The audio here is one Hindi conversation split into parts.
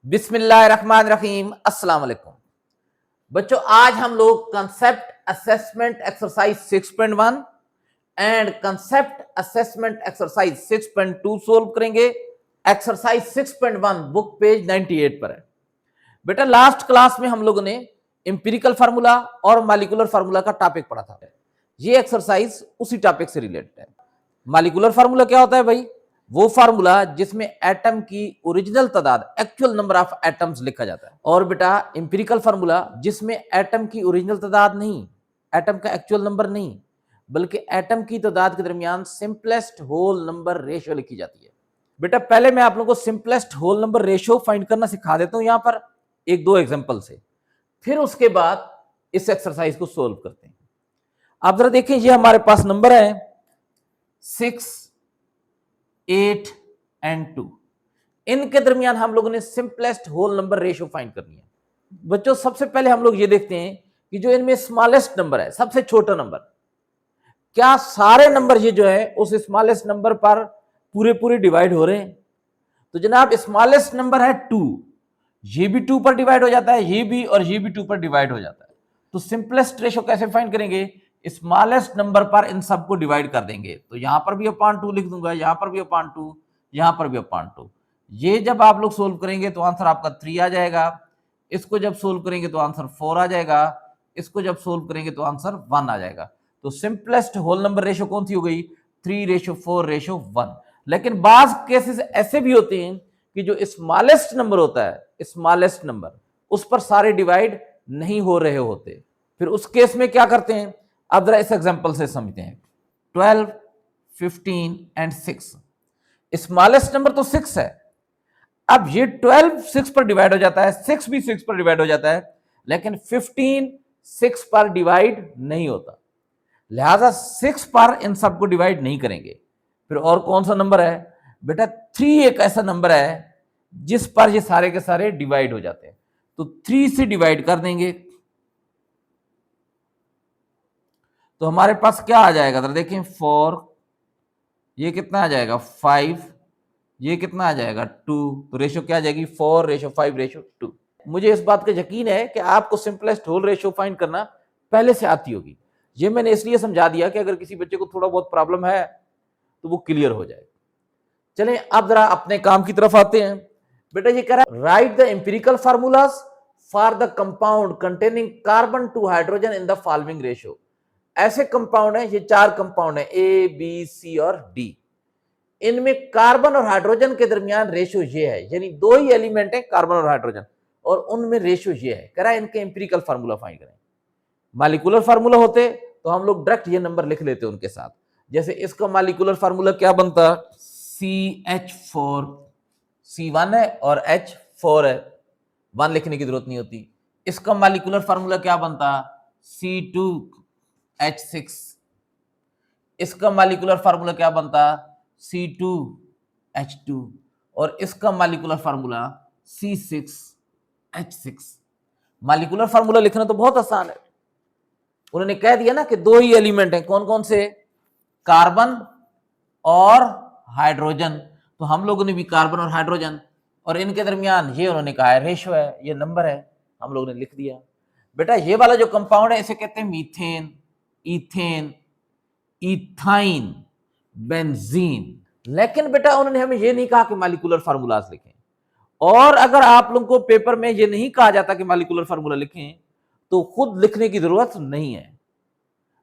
बिस्मिल्लाहिर्रहमानिर्रहीम। अस्सलाम वालेकुम बच्चों, आज हम लोग concept assessment exercise 6.1 and concept assessment exercise 6.2 solve करेंगे। एक्सरसाइज 6.1 बुक पेज 98 पर है। बेटा लास्ट क्लास में हम लोगों ने इंपिरिकल फार्मूला और मॉलिक्यूलर फार्मूला का टॉपिक पढ़ा था। ये एक्सरसाइज उसी टॉपिक से रिलेटेड है। मॉलिक्यूलर फार्मूला क्या होता है भाई? वो फार्मूला जिसमें एटम की ओरिजिनल तादाद, एक्चुअल नंबर ऑफ एटम्स लिखा जाता है। और बेटा इंपिरिकल फार्मूला जिसमें एटम की ओरिजिनल तादाद नहीं, एटम का एक्चुअल नंबर नहीं, बल्कि एटम की तादाद के दरमियान सिंपलेस्ट होल नंबर रेशियो लिखी जाती है। बेटा पहले मैं आप लोगों को simplest whole number ratio find करना सिखा देता हूं यहां पर एक दो एग्जांपल से, फिर उसके बाद इस एक्सरसाइज को सोल्व करते हैं। आप जरा देखें, ये हमारे पास नंबर है 6, 8 एंड 2। इनके दरमियान हम लोगों ने simplest whole number ratio find करनी है। बच्चों सबसे पहले हम लोग ये देखते हैं कि जो इनमें स्मॉलेस्ट नंबर है, सबसे छोटा नंबर, क्या सारे नंबर ये जो है उस स्मॉलेस्ट नंबर पर पूरे पूरे डिवाइड हो रहे हैं? तो जनाब स्मॉलेस्ट नंबर है 2, ये भी 2 पर डिवाइड हो जाता है, ये भी और ये भी 2 पर डिवाइड हो जाता है। तो सिंपलेस्ट रेशियो कैसे फाइंड करेंगे? स्मॉलेस्ट नंबर पर इन सबको डिवाइड कर देंगे। तो यहां पर भी अपॉन 2 लिख दूंगा, यहां पर भी अपॉन 2, यहां पर भी अपॉन 2। ये जब आप लोग सोल्व करेंगे तो आंसर आपका 3 आ जाएगा। इसको जब सोल्व करेंगे तो आंसर 4 आ जाएगा। इसको जब सोल्व करेंगे तो आंसर 1 आ जाएगा। तो सिंपलेस्ट होल नंबर रेशियो कौन सी हो गई? 3:4:1। लेकिन बाज केसेस ऐसे भी होते हैं कि जो स्मॉलेस्ट नंबर होता है, स्मॉलेस्ट नंबर, उस पर सारे डिवाइड नहीं हो रहे होते। फिर उस केस में क्या करते हैं? अब जरा इस एग्जांपल से समझते हैं। 12, 15 एंड 6। स्मॉलेस्ट नंबर तो 6 है। अब ये 12 6 पर डिवाइड हो जाता है, 6 भी 6 पर डिवाइड हो जाता है, लेकिन 15 6 पर डिवाइड नहीं होता। लिहाजा 6 पर इन सबको डिवाइड नहीं करेंगे। फिर और कौन सा नंबर है? बेटा 3 एक ऐसा नंबर है जिस पर ये सारे के सारे डिवाइड हो जाते हैं। तो 3 से डिवाइड कर देंगे तो हमारे पास क्या आ जाएगा? जरा देखें, 4, ये कितना आ जाएगा? 5, ये कितना आ जाएगा? 2। तो रेशियो क्या आ जाएगी? 4:5:2। मुझे इस बात का यकीन है कि आपको सिंपलेस्ट होल रेशियो फाइंड करना पहले से आती होगी। ये मैंने इसलिए समझा दिया कि अगर किसी बच्चे को थोड़ा बहुत प्रॉब्लम है तो वो क्लियर हो जाए। चलें अब जरा अपने काम की तरफ आते हैं। बेटा ये कह रहा है write the empirical formulas for the compound containing carbon to hydrogen in the following ratio. ऐसे कंपाउंड है, ये 4 कंपाउंड है, ए बी सी और डी। इनमें कार्बन और हाइड्रोजन के दरमियान रेशियो ये है, यानी 2 ही एलिमेंट है, कार्बन और हाइड्रोजन, और उनमें रेशियो ये है। कह रहा है इनके एम्पिरिकल फार्मूला फाइंड करें। मॉलिक्यूलर फार्मूला होते तो हम लोग डायरेक्ट ये नंबर लिख लेते उनके साथ। जैसे इसका मॉलिक्यूलर फार्मूला क्या बनता? CH4, C1 है और H4 है, 1 लिखने की जरूरत नहीं होती। इसका मॉलिक्यूलर फार्मूला क्या बनता? C2H6। इसका मॉलिक्यूलर फार्मूला क्या बनता? C2H2। और इसका molecular formula C6H6। Molecular formula लिखना तो बहुत आसान है। उन्होंने कह दिया ना कि 2 ही एलिमेंट हैं, कौन कौन से? कार्बन और हाइड्रोजन। तो हम लोगों ने भी कार्बन और हाइड्रोजन, और इनके दरमियान ये उन्होंने कहा है रेशियो है, ये नंबर है, हम लोगों ने लिख दिया। बेटा ये वाला जो कंपाउंड है इसे कहते हैं मीथेन, इथेन, इथाइन, बेंजीन। लेकिन बेटा उन्होंने हमें ये नहीं कहा कि मॉलिक्यूलर फार्मूलाज लिखें। और अगर आप लोगों को पेपर में ये नहीं कहा जाता कि मॉलिक्यूलर फार्मूला लिखें तो खुद लिखने की जरूरत नहीं है,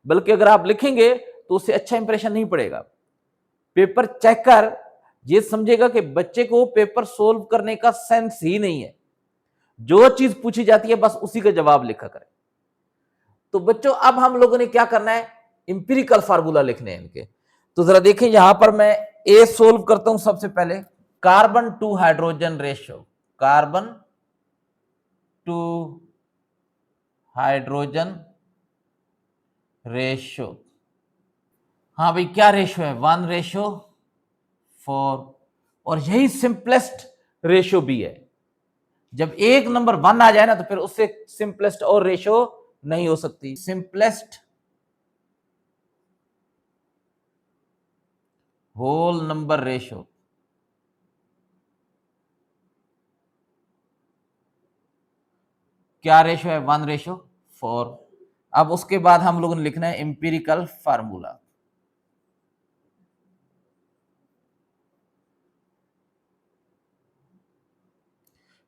बल्कि अगर आप लिखेंगे तो उससे अच्छा इंप्रेशन नहीं पड़ेगा। पेपर चेक कर ये समझेगा कि बच्चे को पेपर सोल्व करने का सेंस ही नहीं है, जो चीज पूछी जाती है बस उसी का जवाब लिखा करें। तो बच्चों अब हम लोगों ने क्या करना है? इंपिरिकल फार्मूला लिखने हैं इनके। तो जरा देखें, यहां पर मैं ए सोल्व करता हूं। सबसे पहले carbon to hydrogen ratio, carbon to hydrogen ratio. हाँ भाई क्या रेशियो है? 1:4। और यही सिंपलेस्ट रेशियो भी है। जब एक नंबर 1 आ जाए ना तो फिर उससे सिंपलेस्ट और रेशियो नहीं हो सकती। Simplest whole number ratio. क्या रेशो है, 1:4। अब उसके बाद हम लोगों ने लिखना है empirical formula.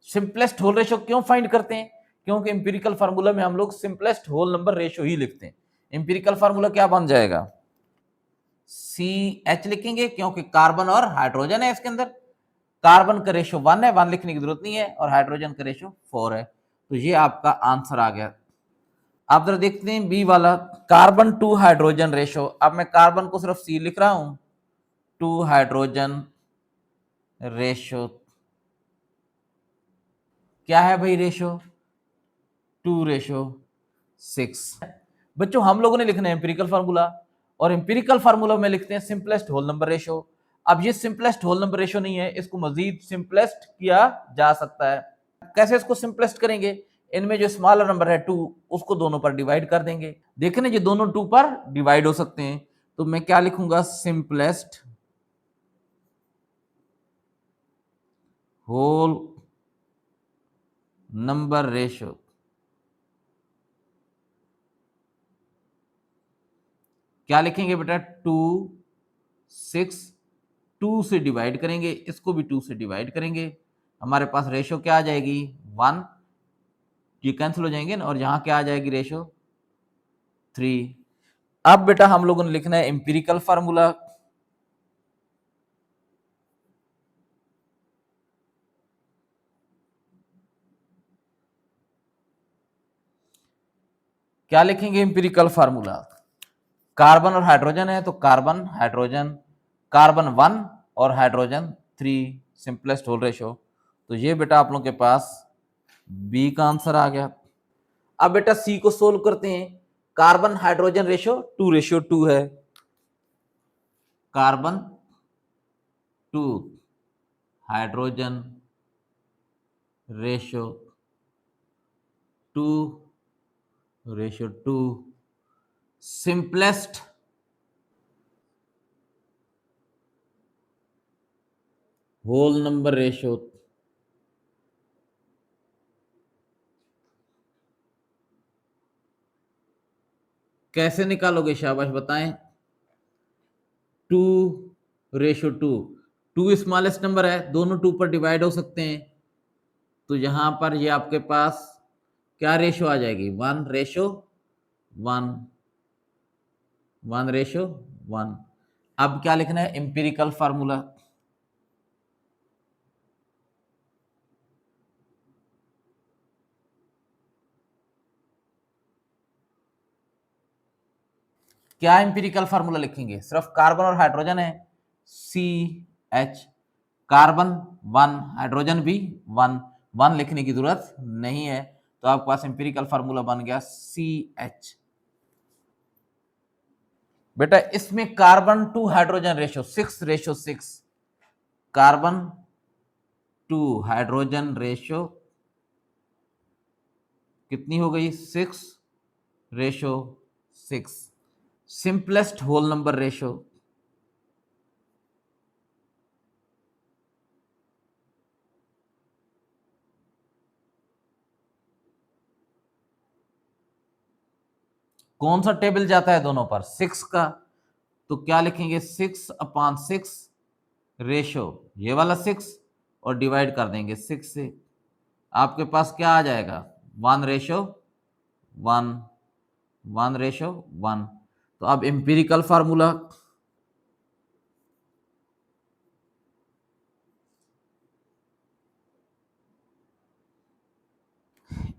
Simplest whole ratio क्यों फाइंड करते हैं, क्योंकि एम्पिरिकल फार्मूला में हम लोग सिंपलेस्ट होल नंबर रेशो ही लिखते हैं। एम्पिरिकल फार्मूला क्या बन जाएगा, CH लिखेंगे क्योंकि कार्बन और हाइड्रोजन है इसके अंदर। कार्बन का रेशो 1 है, 1 लिखने की जरूरत नहीं है, और हाइड्रोजन का रेशो 4 है। तो ये आपका आंसर आ गया। आप जरा देखते हैं बी वाला, कार्बन टू हाइड्रोजन रेशो। अब मैं कार्बन को सिर्फ C लिख रहा हूं, टू हाइड्रोजन रेशो क्या है भाई, रेशो 2:6। बच्चों हम लोगों ने लिखना है एम्पिरिकल फार्मूला, और एम्पिरिकल फार्मूला में लिखते हैं सिंपलेस्ट होल नंबर रेशो। अब ये सिंपलेस्ट होल नंबर रेशो नहीं है, इसको मजीद सिंपलेस्ट किया जा सकता है। कैसे इसको सिंपलेस्ट करेंगे, इनमें जो स्मॉलर नंबर है 2 उसको दोनों पर डिवाइड कर देंगे। देखें ना, ये दोनों 2 पर डिवाइड हो सकते हैं। तो मैं क्या लिखूंगा, सिंपलेस्ट होल नंबर रेशो। क्या लिखेंगे बेटा, 2 6, 2 से डिवाइड करेंगे, इसको भी 2 से डिवाइड करेंगे, हमारे पास रेशो क्या आ जाएगी 1, ये कैंसिल हो जाएंगे ना, और यहां क्या आ जाएगी रेशो 3। अब बेटा हम लोगों ने लिखना है एम्पिरिकल फार्मूला। क्या लिखेंगे एम्पिरिकल फार्मूला, कार्बन और हाइड्रोजन है तो कार्बन हाइड्रोजन, कार्बन 1 और हाइड्रोजन 3, सिंपलेस्ट होल रेशो। तो ये बेटा आप लोगों के पास बी का आंसर आ गया। अब बेटा सी को सोल्व करते हैं। कार्बन हाइड्रोजन रेशो 2:2 है, carbon to hydrogen ratio 2:2, simplest whole number ratio. कैसे निकालोगे, शाबाश बताएं। 2:2, 2 स्मॉलेस्ट नंबर है, दोनों 2 पर डिवाइड हो सकते हैं। तो यहां पर ये आपके पास क्या रेशो आ जाएगी, 1:1, 1:1। अब क्या लिखना है, एम्पिरिकल फार्मूला। क्या एम्पिरिकल फार्मूला लिखेंगे, सिर्फ कार्बन और हाइड्रोजन है, CH, कार्बन 1 हाइड्रोजन भी 1, 1 लिखने की जरूरत नहीं है। तो आपके पास एम्पिरिकल फार्मूला बन गया CH। बेटा इसमें carbon to hydrogen ratio 6:6, carbon to hydrogen ratio कितनी हो गई, 6:6, सिंपलेस्ट होल नंबर रेशो। कौन सा टेबल जाता है दोनों पर, 6 का। तो क्या लिखेंगे, 6/6 रेशो, ये वाला 6 और डिवाइड कर देंगे 6 से, आपके पास क्या आ जाएगा 1:1, 1:1। तो अब एम्पिरिकल फार्मूला,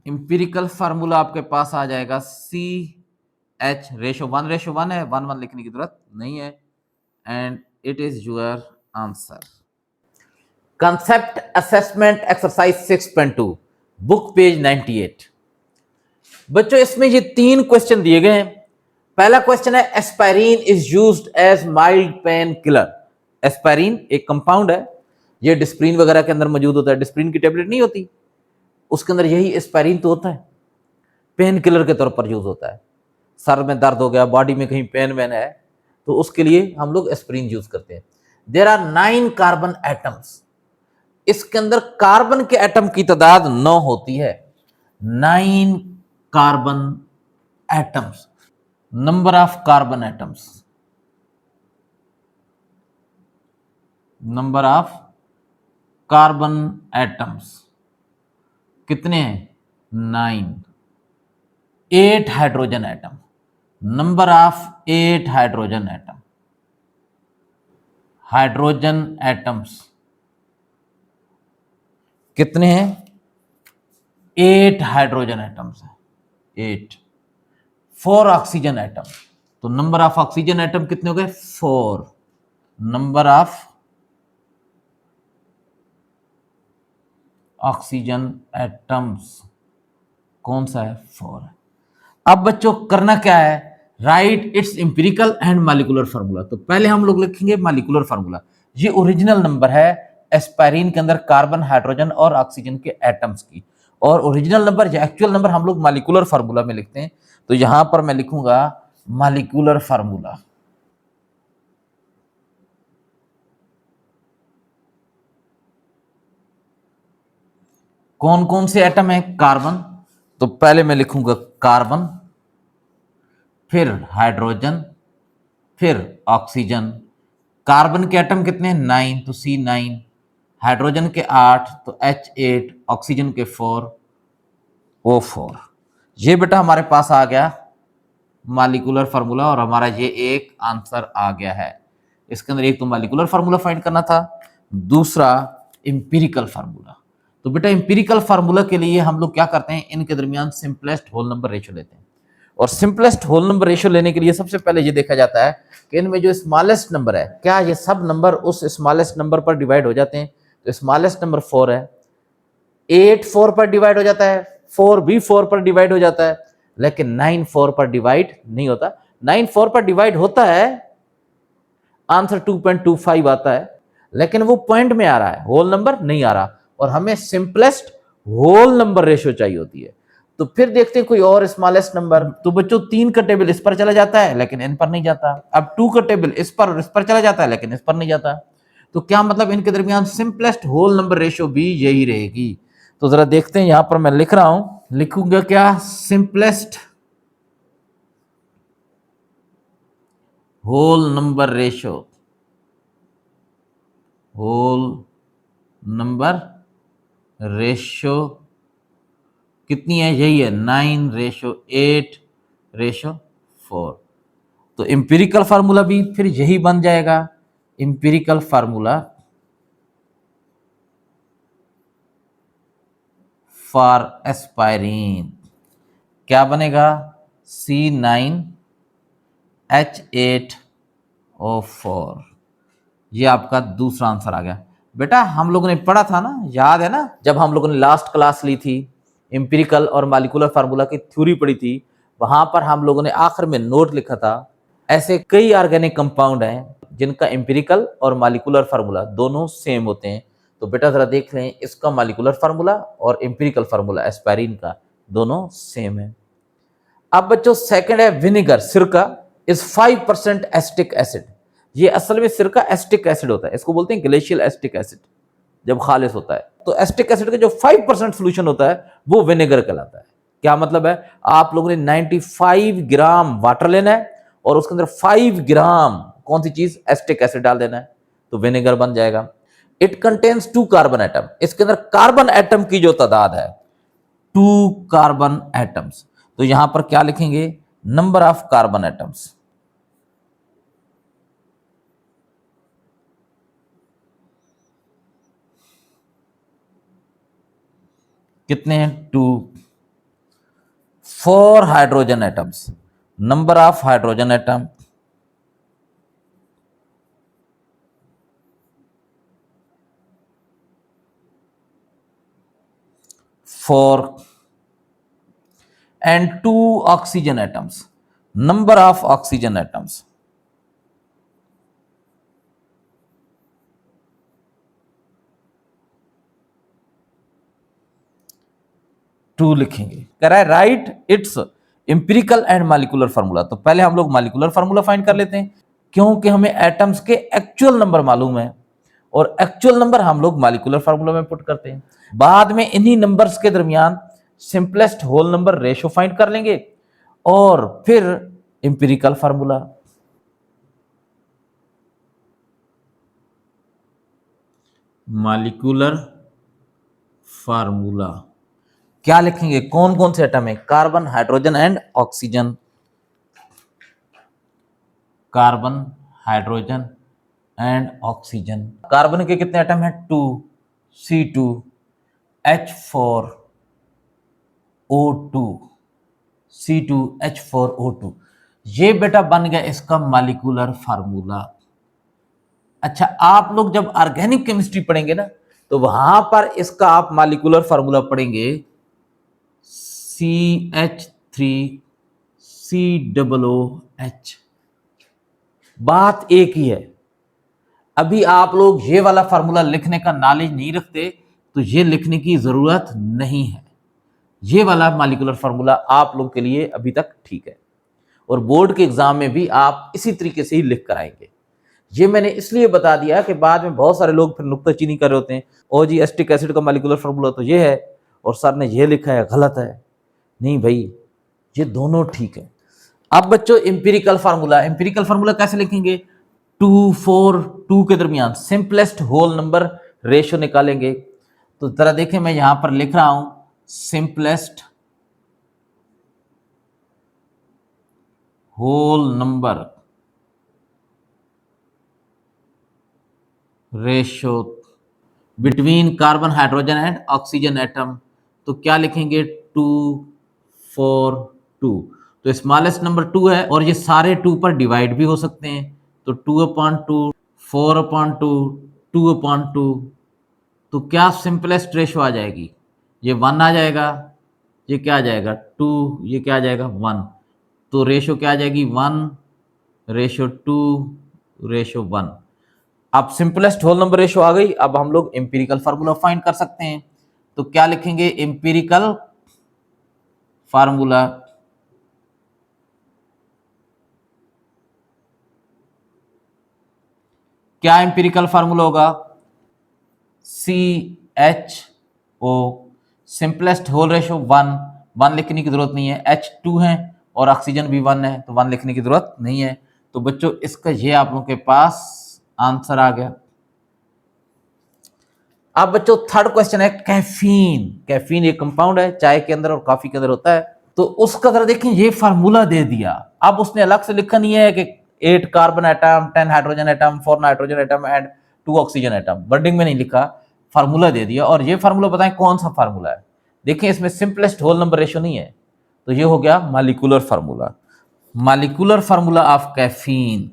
एम्पिरिकल फार्मूला आपके पास आ जाएगा CH, रेशो 1:1 है, 1 लिखने की जरूरत नहीं है, and it is your answer. Concept assessment exercise 6.2, book page 98। बच्चों इसमें ये 3 क्वेश्चन दिए गए हैं। पहला क्वेश्चन है, aspirin is used as mild pain killer. Aspirin एक कंपाउंड है, ये डिस्प्रिन वगैरह के अंदर मौजूद होता है। डिस्प्रिन की टेबलेट नहीं होती, उसके अंदर यही एस्पाइरिन तो होता है, पेन किलर के तौर पर यूज होता है। सर में दर्द हो गया, बॉडी में कहीं पेन वैन है, तो उसके लिए हम लोग एस्पिरिन यूज करते हैं। देयर आर 9 कार्बन एटम्स, इसके अंदर कार्बन के एटम की तादाद 9 होती है। 9 carbon atoms, number of carbon atoms, number of carbon atoms कितने हैं? 9। 8 hydrogen atom, number of 8 hydrogen atom, hydrogen atoms कितने हैं? 8 हाइड्रोजन एटम्स है, 8। 4 ऑक्सीजन एटम, तो नंबर ऑफ ऑक्सीजन एटम कितने हो गए? 4। नंबर ऑफ ऑक्सीजन एटम्स कौन सा है? 4 है। अब बच्चों करना क्या है? Right it's empirical and molecular formula. तो पहले हम लोग लिखेंगे मॉलिक्यूलर फार्मूला। ये ओरिजिनल नंबर है एस्पायरिन के अंदर कार्बन, हाइड्रोजन और ऑक्सीजन के एटम्स की, और ओरिजिनल नंबर या एक्चुअल नंबर हम लोग मॉलिक्यूलर फार्मूला में लिखते हैं। तो यहां पर मैं लिखूंगा मॉलिक्यूलर फार्मूला। कौन कौन से एटम है? कार्बन, तो पहले मैं लिखूंगा कार्बन, फिर हाइड्रोजन, फिर ऑक्सीजन। कार्बन के एटम कितने हैं? 9, तो C9, हाइड्रोजन के 8 तो H8, ऑक्सीजन के 4 O4। ये बेटा हमारे पास आ गया मॉलिक्यूलर फार्मूला, और हमारा ये एक आंसर आ गया है। इसके अंदर एक तो मॉलिक्यूलर फार्मूला फाइंड करना था, दूसरा इंपिरिकल फार्मूला। तो बेटा इंपिरिकल फार्मूला के लिए हम लोग क्या करते हैं? इनके दरमियान सिंपलेस्ट होल नंबर रेशियो लेते हैं, और सिंपलेस्ट होल नंबर रेशियो लेने के लिए सबसे पहले ये देखा जाता है कि इनमें जो स्मॉलेस्ट नंबर है, क्या ये सब नंबर उस स्मॉलेस्ट नंबर पर डिवाइड हो जाते हैं? तो स्मॉलेस्ट नंबर 4 है, 8 4 पर डिवाइड हो जाता है, 4 भी 4 पर डिवाइड हो जाता है, लेकिन 9 4 पर डिवाइड नहीं होता। 9 4 पर डिवाइड होता है, आंसर 2.25 आता है, लेकिन वो पॉइंट में आ रहा है, होल नंबर नहीं आ रहा, और हमें सिंपलेस्ट होल नंबर रेशियो चाहिए होती है। तो फिर देखते हैं कोई और स्मॉलेस्ट नंबर। तो बच्चों 3 का टेबल इस पर चला जाता है लेकिन इन पर नहीं जाता। अब 2 का टेबल इस पर और इस पर चला जाता है लेकिन इस पर नहीं जाता। तो क्या मतलब? इनके दरमियान सिंपलेस्ट होल नंबर रेशियो भी यही रहेगी। तो जरा देखते हैं, यहां पर मैं लिख रहा हूं, लिखूंगा क्या? Simplest whole number ratio, whole number ratio कितनी है? यही है, 9:8:4। तो इंपिरिकल फार्मूला भी फिर यही बन जाएगा। इंपिरिकल फार्मूला फॉर एस्पायरिन क्या बनेगा? C9H8O4। ये आपका दूसरा आंसर आ गया। बेटा हम लोगों ने पढ़ा था ना, याद है ना, जब हम लोगों ने लास्ट क्लास ली थी, इंपिरिकल और मॉलिक्यूलर फार्मूला की थ्योरी पढ़ी थी, वहां पर हम लोगों ने आखिर में नोट लिखा था, ऐसे कई ऑर्गेनिक कंपाउंड हैं जिनका इंपिरिकल और मॉलिक्यूलर फार्मूला दोनों सेम होते हैं। तो बेटा जरा देख लें, इसका मॉलिक्यूलर फार्मूला और इंपिरिकल फार्मूला एस्पायरिन का दोनों सेम है। अब बच्चों सेकंड है विनेगर, सिरका इज 5% एसिटिक एसिड। ये असल में सिरका एसिटिक एसिड होता है, इसको बोलते हैं ग्लेशियल एसिटिक एसिड जब खालिस होता है। तो एसिटिक एसिड का जो 5% सोल्यूशन होता है वो विनेगर कहलाता है। क्या मतलब है? आप लोगों ने 95 ग्राम वाटर लेना है और उसके अंदर 5 ग्राम कौन सी चीज? एसिटिक एसिड डाल देना है, तो विनेगर बन जाएगा। इट कंटेन्स 2 कार्बन एटम, इसके अंदर कार्बन एटम की जो तादाद है 2 कार्बन एटम्स। तो यहां पर क्या लिखेंगे? नंबर ऑफ कार्बन एटम्स कितने हैं? 2। 4 hydrogen atoms, number of hydrogen atom 4 and 2 oxygen atoms, number of oxygen atoms 2 लिखेंगे। कह रहा है right it's empirical and molecular formula. तो पहले हम लोग मॉलिक्यूलर फार्मूला फाइंड कर लेते हैं, क्योंकि हमें एटम्स के एक्चुअल नंबर मालूम है और एक्चुअल नंबर हम लोग मॉलिक्यूलर फार्मूला में पुट करते हैं। बाद में इन्हीं नंबर्स के दरमियान simplest whole number ratio find कर लेंगे और फिर एम्पिरिकल फार्मूला। मॉलिक्यूलर फार्मूला क्या लिखेंगे, कौन कौन से एटम है, carbon, hydrogen and oxygen. Carbon, hydrogen and oxygen. Carbon के कितने एटम हैं, 2, C2, H4, O2, C2, H4, O2। ये बेटा बन गया इसका मॉलिक्यूलर फार्मूला। अच्छा, आप लोग जब ऑर्गेनिक केमिस्ट्री पढ़ेंगे ना तो वहां पर इसका आप मॉलिक्यूलर फार्मूला पढ़ेंगे, CH3COOH। बात एक ही है। अभी आप लोग ये वाला फार्मूला लिखने का नॉलेज नहीं रखते तो ये लिखने की जरूरत नहीं है। ये वाला मॉलिक्यूलर फार्मूला आप लोग के लिए अभी तक ठीक है और बोर्ड के एग्जाम में भी आप इसी तरीके से ही लिख कर आएंगे। ये मैंने इसलिए बता दिया कि बाद में बहुत सारे लोग फिर नुक्ताचीनी कर रहे होते हैं, ओ जी एसिटिक एसिड का मॉलिक्यूलर फार्मूला तो ये है और सर ने ये लिखा है, गलत है। नहीं भाई, ये दोनों ठीक है। अब बच्चों एम्पिरिकल फार्मूला, एम्पिरिकल फार्मूला कैसे लिखेंगे, 2, 4, 2 के दरमियान सिंपलेस्ट होल नंबर रेशियो निकालेंगे। तो जरा देखें, मैं यहां पर लिख रहा हूं simplest whole number ratio between carbon, hydrogen and oxygen atom. तो क्या लिखेंगे, 2, 4, 2। तो स्मॉलेस्ट नंबर 2 है और ये सारे 2 पर डिवाइड भी हो सकते हैं। तो 2/2, 4/2, 2/2। तो क्या सिंपलेस्ट रेशियो आ जाएगी, ये 1 आ जाएगा, ये क्या आ जाएगा 2, ये क्या आ जाएगा 1। तो रेशियो क्या आ जाएगी 1:2:1। अब सिंपलेस्ट होल नंबर रेशियो आ गई। अब हम लोग एम्पिरिकल फार्मूला फाइंड कर सकते हैं। तो क्या लिखेंगे, एम्पिरिकल फार्मूला क्या एम्पिरिकल फार्मूला होगा, CHO सिंपलेस्ट होल रेशियो 1 लिखने की जरूरत नहीं है, H2 है और ऑक्सीजन भी 1 है तो 1 लिखने की जरूरत नहीं है। तो बच्चों इसका ये आप लोगों के पास आंसर आ गया। अब बच्चों थर्ड क्वेश्चन है कैफीन। कैफीन एक कंपाउंड है, चाय के अंदर और कॉफी के अंदर होता है। तो उसका जरा देखें, ये फार्मूला दे दिया। अब उसने अलग से लिखा नहीं है कि 8 carbon atom, 10 hydrogen atom, 4 nitrogen atom and 2 oxygen atom, wording में नहीं लिखा, फार्मूला दे दिया। और ये फार्मूला बताएं कौन सा फार्मूला है। देखिए इसमें सिंपलेस्ट होल नंबर रेशियो नहीं है, तो ये हो गया molecular formula. Molecular formula of caffeine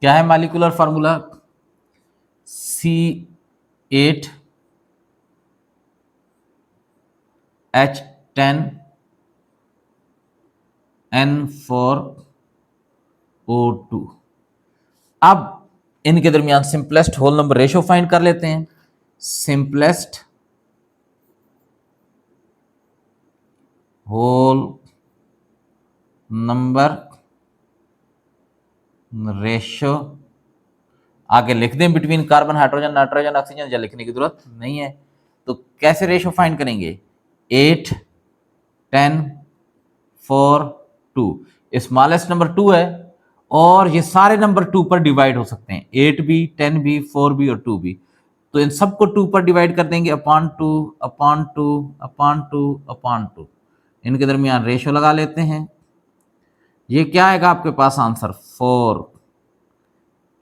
क्या है, मॉलिक्यूलर फार्मूला C8H10N4O2। अब इनके दरमियान simplest whole number ratio find कर लेते हैं। सिंपलेस्ट होल नंबर रेशियो आगे लिख दें between carbon, hydrogen, nitrogen, oxygen, या लिखने की जरूरत नहीं है। तो कैसे रेशियो फाइंड करेंगे, 8, 10, 4, 2। स्मॉलेस्ट नंबर 2 है और ये सारे नंबर 2 पर डिवाइड हो सकते हैं, 8 भी, 10 भी, 4 भी और 2 भी। तो इन सबको 2 पर डिवाइड कर देंगे, अपॉन 2, अपॉन 2, अपॉन 2, अपॉन 2। इनके दरमियान रेशियो लगा लेते हैं। ये क्या आएगा आपके पास आंसर, 4।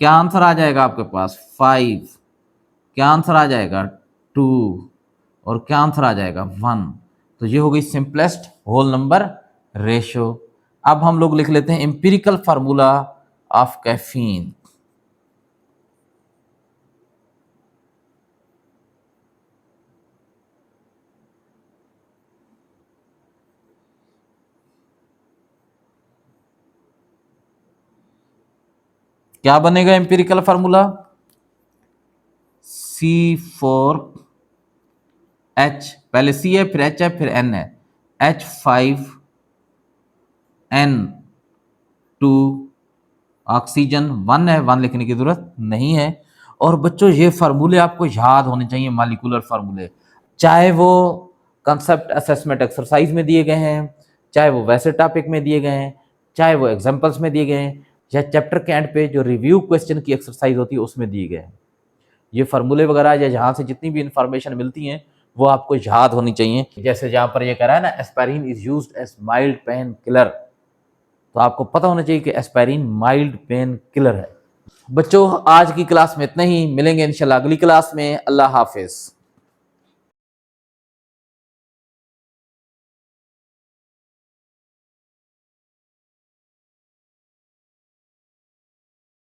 क्या आंसर आ जाएगा आपके पास, 5। क्या आंसर आ जाएगा, 2। और क्या आंसर आ जाएगा, 1। तो ये हो गई सिंपलेस्ट होल नंबर रेशियो। अब हम लोग लिख लेते हैं एम्पिरिकल फार्मूला ऑफ कैफीन। क्या बनेगा एम्पिरिकल फार्मूला, C4H, पहले C है फिर H है फिर N है, H5 N2 ऑक्सीजन 1 है, 1 लिखने की जरूरत नहीं है। और बच्चों ये फार्मूले आपको याद होने चाहिए, मॉलिक्यूलर फार्मूले, चाहे वो कंसेप्ट असेसमेंट एक्सरसाइज में दिए गए हैं, चाहे वो वैसे टॉपिक में दिए गए हैं, चाहे वो एग्जांपल्स में दिए गए हैं, या चैप्टर के एंड पे जो रिव्यू क्वेश्चन की एक्सरसाइज होती है उसमें दिए गए हैं। ये फार्मूले वगैरह या जहाँ से जितनी भी इंफॉर्मेशन मिलती हैं वो आपको याद होनी चाहिए। जैसे जहाँ पर ये कह रहा है ना, aspirin is used as mild pain killer, तो आपको पता होना चाहिए कि एस्पाइरिन माइल्ड पेन किलर है। बच्चों आज की क्लास में इतना ही, मिलेंगे इंशाल्लाह अगली क्लास में। अल्लाह हाफिज।